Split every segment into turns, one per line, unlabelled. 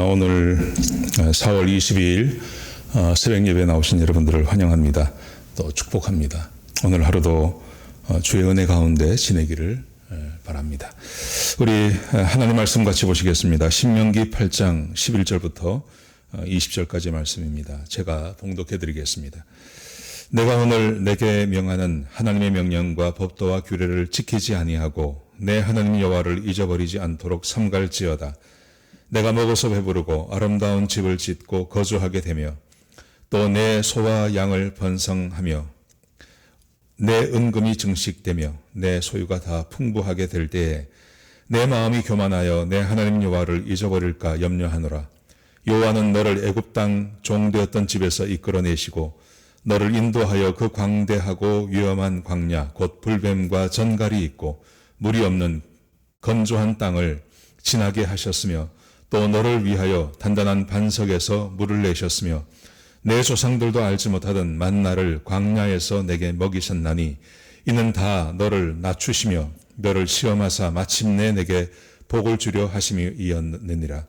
오늘 4월 22일 새벽 예배 나오신 여러분들을 환영합니다. 또 축복합니다. 오늘 하루도 주의 은혜 가운데 지내기를 바랍니다. 우리 하나님 말씀 같이 보시겠습니다. 신명기 8장 11절부터 20절까지 말씀입니다. 제가 봉독해 드리겠습니다. 내가 오늘 내게 명하는 하나님의 명령과 법도와 규례를 지키지 아니하고 내 하나님 여호와를 잊어버리지 않도록 삼갈지어다. 내가 먹어서 배부르고 아름다운 집을 짓고 거주하게 되며 또 내 소와 양을 번성하며 내 은금이 증식되며 내 소유가 다 풍부하게 될 때에 내 마음이 교만하여 내 하나님 여호와를 잊어버릴까 염려하노라. 여호와는 너를 애굽 땅 종되었던 집에서 이끌어내시고 너를 인도하여 그 광대하고 위험한 광야 곧 불뱀과 전갈이 있고 물이 없는 건조한 땅을 지나게 하셨으며 또 너를 위하여 단단한 반석에서 물을 내셨으며 내 조상들도 알지 못하던 만나를 광야에서 내게 먹이셨나니 이는 다 너를 낮추시며 너를 시험하사 마침내 내게 복을 주려 하심이었느니라.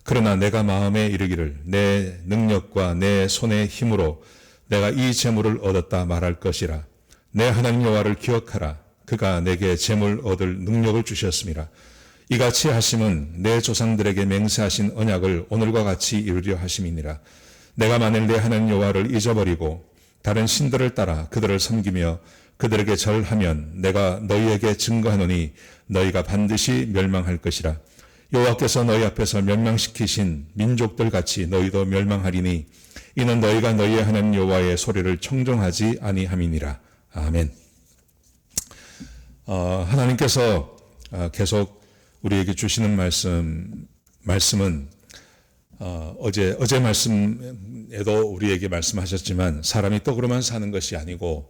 그러나 내가 마음에 이르기를 내 능력과 내 손의 힘으로 내가 이 재물을 얻었다 말할 것이라. 내 하나님 여호와를 기억하라. 그가 내게 재물 얻을 능력을 주셨음이라. 이같이 하심은 내 조상들에게 맹세하신 언약을 오늘과 같이 이루려 하심이니라. 내가 만일 내 하나님 여호와를 잊어버리고 다른 신들을 따라 그들을 섬기며 그들에게 절하면 내가 너희에게 증거하노니 너희가 반드시 멸망할 것이라. 여호와께서 너희 앞에서 멸망시키신 민족들 같이 너희도 멸망하리니 이는 너희가 너희의 하나님 여호와의 소리를 청종하지 아니함이니라. 아멘. 하나님께서 계속 우리에게 주시는 말씀은 어제 말씀에도 우리에게 말씀하셨지만 사람이 떡으로만 사는 것이 아니고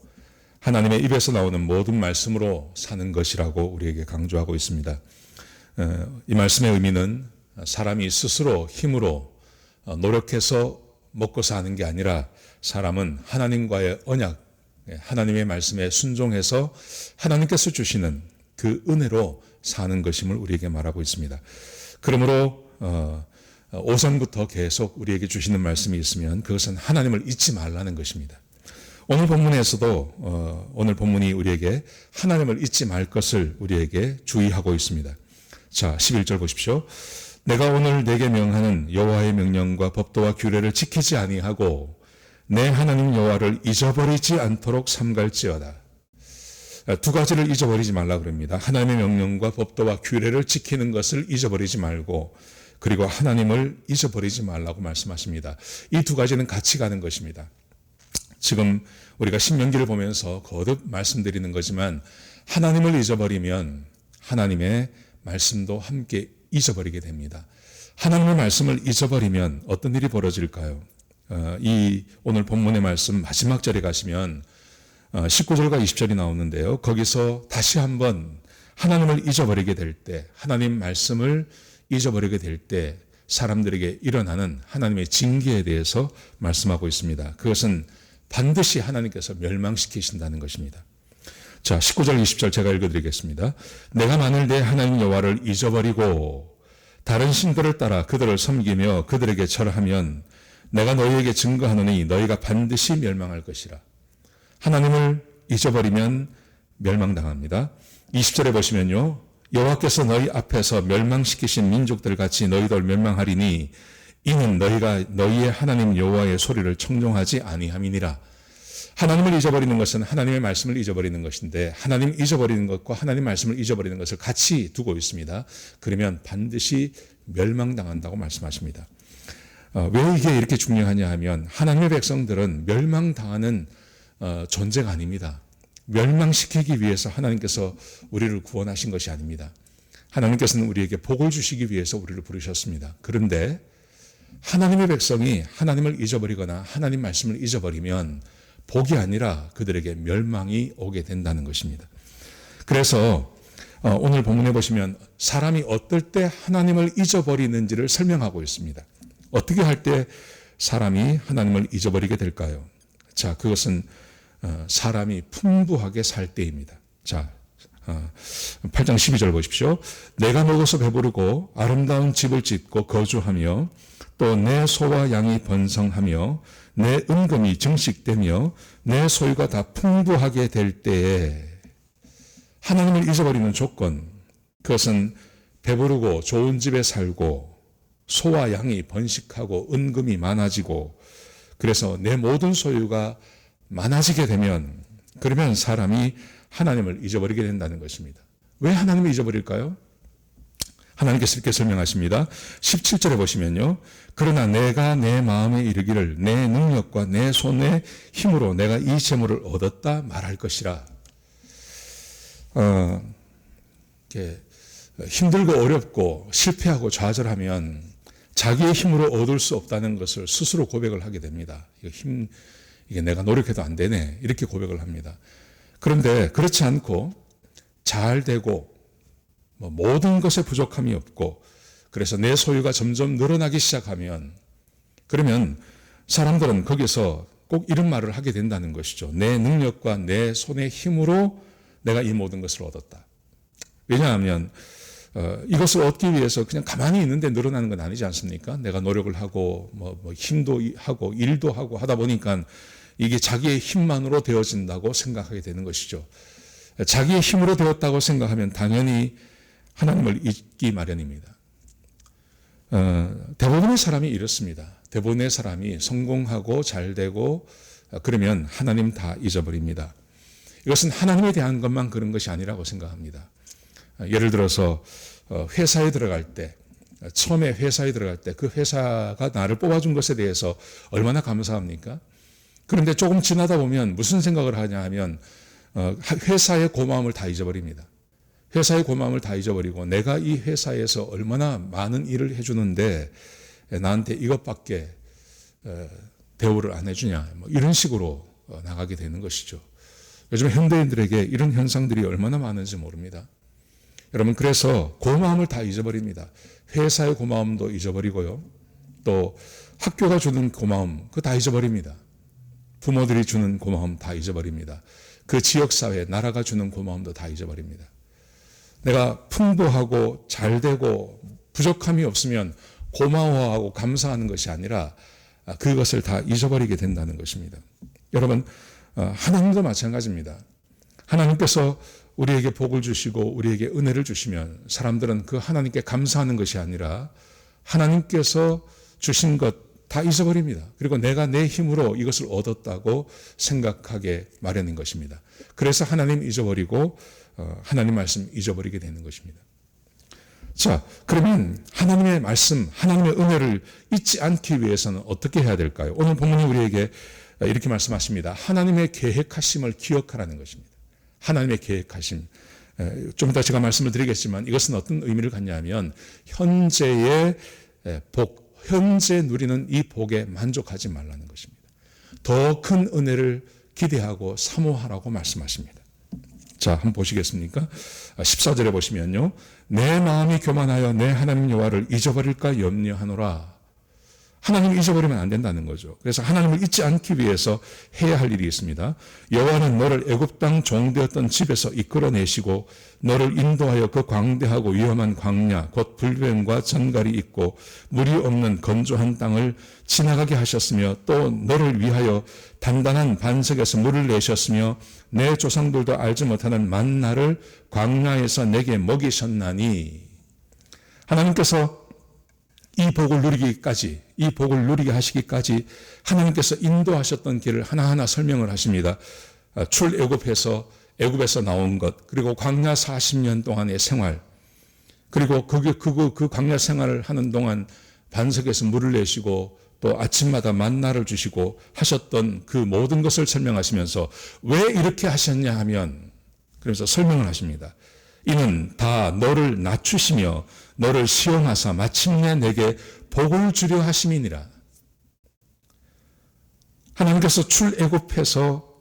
하나님의 입에서 나오는 모든 말씀으로 사는 것이라고 우리에게 강조하고 있습니다. 이 말씀의 의미는 사람이 스스로 힘으로 노력해서 먹고 사는 게 아니라 사람은 하나님과의 언약, 하나님의 말씀에 순종해서 하나님께서 주시는 그 은혜로 사는 것임을 우리에게 말하고 있습니다. 그러므로 오전부터 계속 우리에게 주시는 말씀이 있으면 그것은 하나님을 잊지 말라는 것입니다. 오늘 본문에서도 오늘 본문이 우리에게 하나님을 잊지 말 것을 우리에게 주의하고 있습니다. 자, 11절 보십시오. 내가 오늘 내게 명하는 여호와의 명령과 법도와 규례를 지키지 아니하고 내 하나님 여호와를 잊어버리지 않도록 삼갈지어다. 두 가지를 잊어버리지 말라 그럽니다. 하나님의 명령과 법도와 규례를 지키는 것을 잊어버리지 말고 그리고 하나님을 잊어버리지 말라고 말씀하십니다. 이 두 가지는 같이 가는 것입니다. 지금 우리가 신명기를 보면서 거듭 말씀드리는 거지만 하나님을 잊어버리면 하나님의 말씀도 함께 잊어버리게 됩니다. 하나님의 말씀을 잊어버리면 어떤 일이 벌어질까요? 이 오늘 본문의 말씀 마지막 절에 가시면 19절과 20절이 나오는데요. 거기서 다시 한번 하나님을 잊어버리게 될 때, 하나님 말씀을 잊어버리게 될 때 사람들에게 일어나는 하나님의 징계에 대해서 말씀하고 있습니다. 그것은 반드시 하나님께서 멸망시키신다는 것입니다. 자, 19절 20절 제가 읽어드리겠습니다. 내가 만일 내 하나님 여호와를 잊어버리고 다른 신들을 따라 그들을 섬기며 그들에게 절하면 내가 너희에게 증거하노니 너희가 반드시 멸망할 것이라. 하나님을 잊어버리면 멸망당합니다. 20절에 보시면요. 여호와께서 너희 앞에서 멸망시키신 민족들 같이 너희들 멸망하리니 이는 너희가 너희의 하나님 여호와의 소리를 청종하지 아니함이니라. 하나님을 잊어버리는 것은 하나님의 말씀을 잊어버리는 것인데 하나님 잊어버리는 것과 하나님 말씀을 잊어버리는 것을 같이 두고 있습니다. 그러면 반드시 멸망당한다고 말씀하십니다. 왜 이게 이렇게 중요하냐 하면 하나님의 백성들은 멸망당하는 존재가 아닙니다. 멸망시키기 위해서 하나님께서 우리를 구원하신 것이 아닙니다. 하나님께서는 우리에게 복을 주시기 위해서 우리를 부르셨습니다. 그런데 하나님의 백성이 하나님을 잊어버리거나 하나님 말씀을 잊어버리면 복이 아니라 그들에게 멸망이 오게 된다는 것입니다. 그래서 오늘 본문에 보시면 사람이 어떨 때 하나님을 잊어버리는지를 설명하고 있습니다. 어떻게 할 때 사람이 하나님을 잊어버리게 될까요? 자, 그것은 사람이 풍부하게 살 때입니다. 자, 8장 12절 보십시오. 내가 먹어서 배부르고 아름다운 집을 짓고 거주하며 또 내 소와 양이 번성하며 내 은금이 증식되며 내 소유가 다 풍부하게 될 때에 하나님을 잊어버리는 조건, 그것은 배부르고 좋은 집에 살고 소와 양이 번식하고 은금이 많아지고 그래서 내 모든 소유가 많아지게 되면 그러면 사람이 하나님을 잊어버리게 된다는 것입니다. 왜 하나님을 잊어버릴까요? 하나님께서 이렇게 설명하십니다. 17절에 보시면요. 그러나 내가 내 마음에 이르기를 내 능력과 내 손의 힘으로 내가 이 재물을 얻었다 말할 것이라. 힘들고 어렵고 실패하고 좌절하면 자기의 힘으로 얻을 수 없다는 것을 스스로 고백을 하게 됩니다. 이게 내가 노력해도 안 되네. 이렇게 고백을 합니다. 그런데 그렇지 않고 잘 되고 모든 것에 부족함이 없고 그래서 내 소유가 점점 늘어나기 시작하면 그러면 사람들은 거기서 꼭 이런 말을 하게 된다는 것이죠. 내 능력과 내 손의 힘으로 내가 이 모든 것을 얻었다. 왜냐하면 이것을 얻기 위해서 그냥 가만히 있는데 늘어나는 건 아니지 않습니까? 내가 노력을 하고 힘도 하고 일도 하고 하다 보니까 이게 자기의 힘만으로 되어진다고 생각하게 되는 것이죠. 자기의 힘으로 되었다고 생각하면 당연히 하나님을 잊기 마련입니다. 대부분의 사람이 이렇습니다. 대부분의 사람이 성공하고 잘되고 그러면 하나님 다 잊어버립니다. 이것은 하나님에 대한 것만 그런 것이 아니라고 생각합니다. 예를 들어서 회사에 들어갈 때 처음에 회사에 들어갈 때 그 회사가 나를 뽑아준 것에 대해서 얼마나 감사합니까? 그런데 조금 지나다 보면 무슨 생각을 하냐 하면 회사의 고마움을 다 잊어버립니다. 회사의 고마움을 다 잊어버리고 내가 이 회사에서 얼마나 많은 일을 해주는데 나한테 이것밖에 대우를 안 해주냐 이런 식으로 나가게 되는 것이죠. 요즘 현대인들에게 이런 현상들이 얼마나 많은지 모릅니다. 여러분 그래서 고마움을 다 잊어버립니다. 회사의 고마움도 잊어버리고요. 또 학교가 주는 고마움 그거 다 잊어버립니다. 부모들이 주는 고마움 다 잊어버립니다. 그 지역사회 나라가 주는 고마움도 다 잊어버립니다. 내가 풍부하고 잘되고 부족함이 없으면 고마워하고 감사하는 것이 아니라 그것을 다 잊어버리게 된다는 것입니다. 여러분 하나님도 마찬가지입니다. 하나님께서 우리에게 복을 주시고 우리에게 은혜를 주시면 사람들은 그 하나님께 감사하는 것이 아니라 하나님께서 주신 것 다 잊어버립니다. 그리고 내가 내 힘으로 이것을 얻었다고 생각하게 마련인 것입니다. 그래서 하나님 잊어버리고 하나님 말씀 잊어버리게 되는 것입니다. 자, 그러면 하나님의 말씀, 하나님의 은혜를 잊지 않기 위해서는 어떻게 해야 될까요? 오늘 본문이 우리에게 이렇게 말씀하십니다. 하나님의 계획하심을 기억하라는 것입니다. 하나님의 계획하심. 좀 이따 제가 말씀을 드리겠지만 이것은 어떤 의미를 갖냐면 현재의 복, 현재 누리는 이 복에 만족하지 말라는 것입니다. 더 큰 은혜를 기대하고 사모하라고 말씀하십니다. 자, 한번 보시겠습니까? 14절에 보시면요. 내 마음이 교만하여 내 하나님 여호와를 잊어버릴까 염려하노라. 하나님을 잊어버리면 안 된다는 거죠. 그래서 하나님을 잊지 않기 위해서 해야 할 일이 있습니다. 여호와는 너를 애굽 땅 종되었던 집에서 이끌어내시고 너를 인도하여 그 광대하고 위험한 광야 곧 불뱀과 전갈이 있고 물이 없는 건조한 땅을 지나가게 하셨으며 또 너를 위하여 단단한 반석에서 물을 내셨으며 내 조상들도 알지 못하는 만나를 광야에서 내게 먹이셨나니. 하나님께서 이 복을 누리기까지, 이 복을 누리게 하시기까지 하나님께서 인도하셨던 길을 하나하나 설명을 하십니다. 출애굽해서 애굽에서 나온 것, 그리고 광야 40년 동안의 생활, 그리고 그 광야 생활을 하는 동안 반석에서 물을 내시고 또 아침마다 만나를 주시고 하셨던 그 모든 것을 설명하시면서 왜 이렇게 하셨냐 하면 그래서 설명을 하십니다. 이는 다 너를 낮추시며 너를 시험하사 마침내 내게 복을 주려 하심이니라. 하나님께서 출애굽해서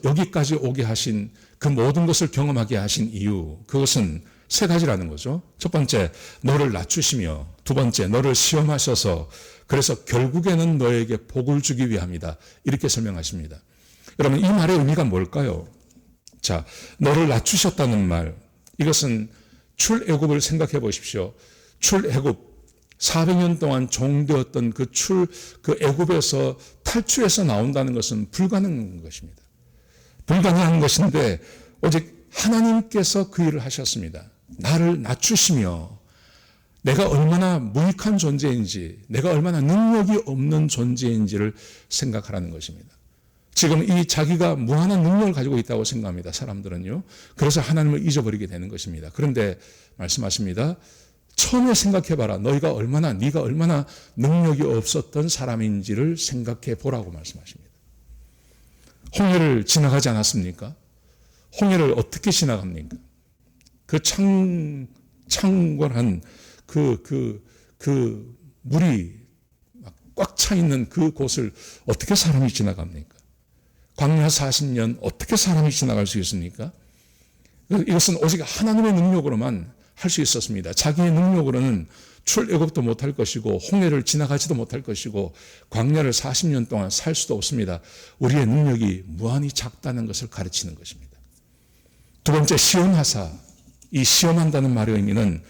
여기까지 오게 하신 그 모든 것을 경험하게 하신 이유, 그것은 세 가지라는 거죠. 첫 번째, 너를 낮추시며, 두 번째, 너를 시험하셔서 그래서 결국에는 너에게 복을 주기 위함이다. 이렇게 설명하십니다. 여러분, 이 말의 의미가 뭘까요? 자, 너를 낮추셨다는 말, 이것은 출애굽을 생각해 보십시오. 출애굽 400년 동안 종되었던 그 애굽에서 탈출해서 나온다는 것은 불가능한 것입니다. 불가능한 것인데 오직 하나님께서 그 일을 하셨습니다. 나를 낮추시며 내가 얼마나 무익한 존재인지, 내가 얼마나 능력이 없는 존재인지를 생각하라는 것입니다. 지금 이 자기가 무한한 능력을 가지고 있다고 생각합니다. 사람들은요. 그래서 하나님을 잊어버리게 되는 것입니다. 그런데 말씀하십니다. 처음에 생각해봐라. 네가 얼마나 능력이 없었던 사람인지를 생각해 보라고 말씀하십니다. 홍해를 지나가지 않았습니까? 홍해를 어떻게 지나갑니까? 그 창궐한 그 물이 꽉 차 있는 그 곳을 어떻게 사람이 지나갑니까? 광야 40년 어떻게 사람이 지나갈 수 있습니까? 이것은 오직 하나님의 능력으로만 할 수 있었습니다. 자기의 능력으로는 출애굽도 못할 것이고 홍해를 지나가지도 못할 것이고 광야를 40년 동안 살 수도 없습니다. 우리의 능력이 무한히 작다는 것을 가르치는 것입니다. 두 번째, 시험하사. 이 시험한다는 말의 의미는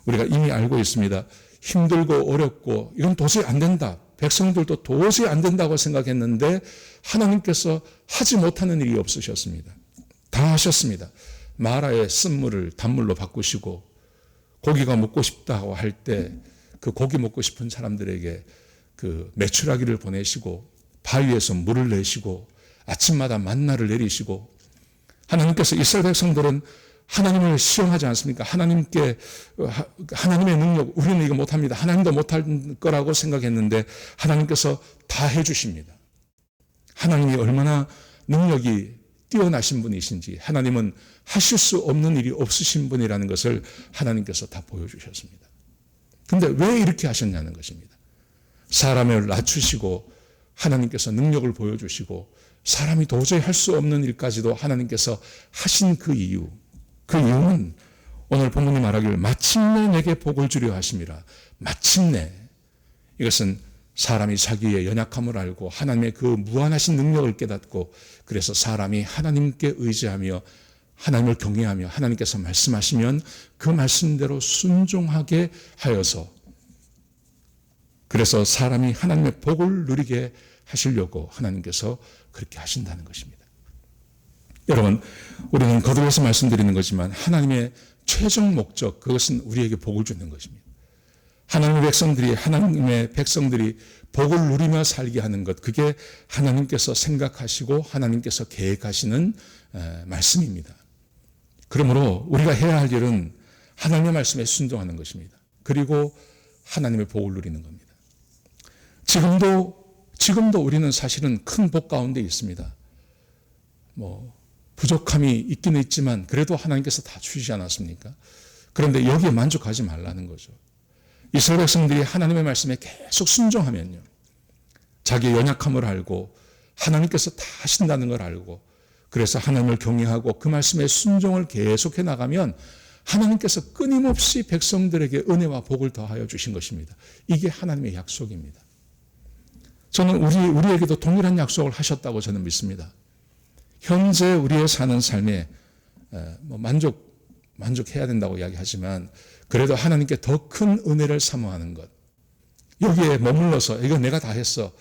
우리가 이미 알고 있습니다. 힘들고 어렵고 이건 도저히 안 된다. 백성들도 도저히 안 된다고 생각했는데 하나님께서 하지 못하는 일이 없으셨습니다. 다 하셨습니다. 마라의 쓴물을 단물로 바꾸시고 고기가 먹고 싶다고 할 때 그 고기 먹고 싶은 사람들에게 그 메추라기를 보내시고 바위에서 물을 내시고 아침마다 만나를 내리시고 하나님께서 이스라엘 백성들은 하나님을 시험하지 않습니까? 하나님의 능력, 우리는 이거 못합니다. 하나님도 못할 거라고 생각했는데 하나님께서 다 해주십니다. 하나님이 얼마나 능력이 뛰어나신 분이신지, 하나님은 하실 수 없는 일이 없으신 분이라는 것을 하나님께서 다 보여주셨습니다. 근데 왜 이렇게 하셨냐는 것입니다. 사람을 낮추시고 하나님께서 능력을 보여주시고 사람이 도저히 할 수 없는 일까지도 하나님께서 하신 그 이유는 오늘 본문이 말하기를 마침내 내게 복을 주려 하심이라. 마침내. 이것은 사람이 자기의 연약함을 알고 하나님의 그 무한하신 능력을 깨닫고 그래서 사람이 하나님께 의지하며 하나님을 경외하며 하나님께서 말씀하시면 그 말씀대로 순종하게 하여서 그래서 사람이 하나님의 복을 누리게 하시려고 하나님께서 그렇게 하신다는 것입니다. 여러분, 우리는 거듭해서 말씀드리는 거지만 하나님의 최종 목적, 그것은 우리에게 복을 주는 것입니다. 하나님의 백성들이 복을 누리며 살게 하는 것, 그게 하나님께서 생각하시고 하나님께서 계획하시는 말씀입니다. 그러므로 우리가 해야 할 일은 하나님의 말씀에 순종하는 것입니다. 그리고 하나님의 복을 누리는 겁니다. 지금도 우리는 사실은 큰 복 가운데 있습니다. 부족함이 있기는 있지만 그래도 하나님께서 다 주시지 않았습니까? 그런데 여기에 만족하지 말라는 거죠. 이스라엘 백성들이 하나님의 말씀에 계속 순종하면요. 자기의 연약함을 알고 하나님께서 다 하신다는 걸 알고 그래서 하나님을 경외하고 그 말씀에 순종을 계속해 나가면 하나님께서 끊임없이 백성들에게 은혜와 복을 더하여 주신 것입니다. 이게 하나님의 약속입니다. 저는 우리에게도 동일한 약속을 하셨다고 저는 믿습니다. 현재 우리의 사는 삶에 만족해야 된다고 이야기하지만 그래도 하나님께 더 큰 은혜를 사모하는 것. 여기에 머물러서 이거 내가 다 했어.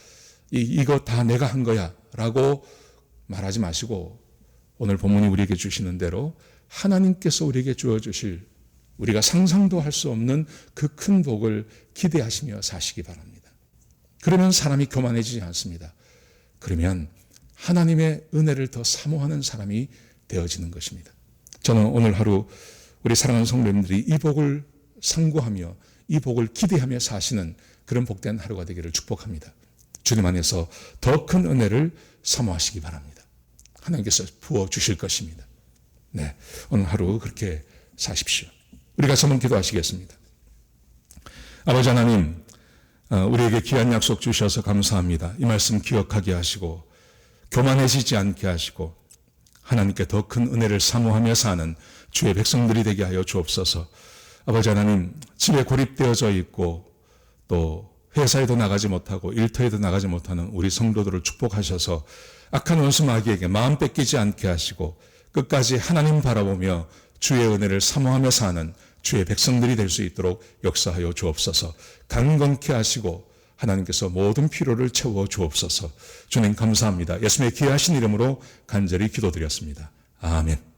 이거 다 내가 한 거야. 라고 말하지 마시고 오늘 본문이 우리에게 주시는 대로 하나님께서 우리에게 주어주실 우리가 상상도 할 수 없는 그 큰 복을 기대하시며 사시기 바랍니다. 그러면 사람이 교만해지지 않습니다. 그러면 하나님의 은혜를 더 사모하는 사람이 되어지는 것입니다. 저는 오늘 하루 우리 사랑하는 성도님들이 이 복을 상고하며 이 복을 기대하며 사시는 그런 복된 하루가 되기를 축복합니다. 주님 안에서 더 큰 은혜를 사모하시기 바랍니다. 하나님께서 부어주실 것입니다. 네, 오늘 하루 그렇게 사십시오. 우리가 한번 기도하시겠습니다. 아버지 하나님, 우리에게 귀한 약속 주셔서 감사합니다. 이 말씀 기억하게 하시고 교만해지지 않게 하시고 하나님께 더 큰 은혜를 사모하며 사는 주의 백성들이 되게 하여 주옵소서. 아버지 하나님, 집에 고립되어져 있고 또 회사에도 나가지 못하고 일터에도 나가지 못하는 우리 성도들을 축복하셔서 악한 원수 마귀에게 마음 뺏기지 않게 하시고 끝까지 하나님 바라보며 주의 은혜를 사모하며 사는 주의 백성들이 될 수 있도록 역사하여 주옵소서. 강건케 하시고 하나님께서 모든 필요를 채워 주옵소서. 주님 감사합니다. 예수님의 귀하신 이름으로 간절히 기도드렸습니다. 아멘.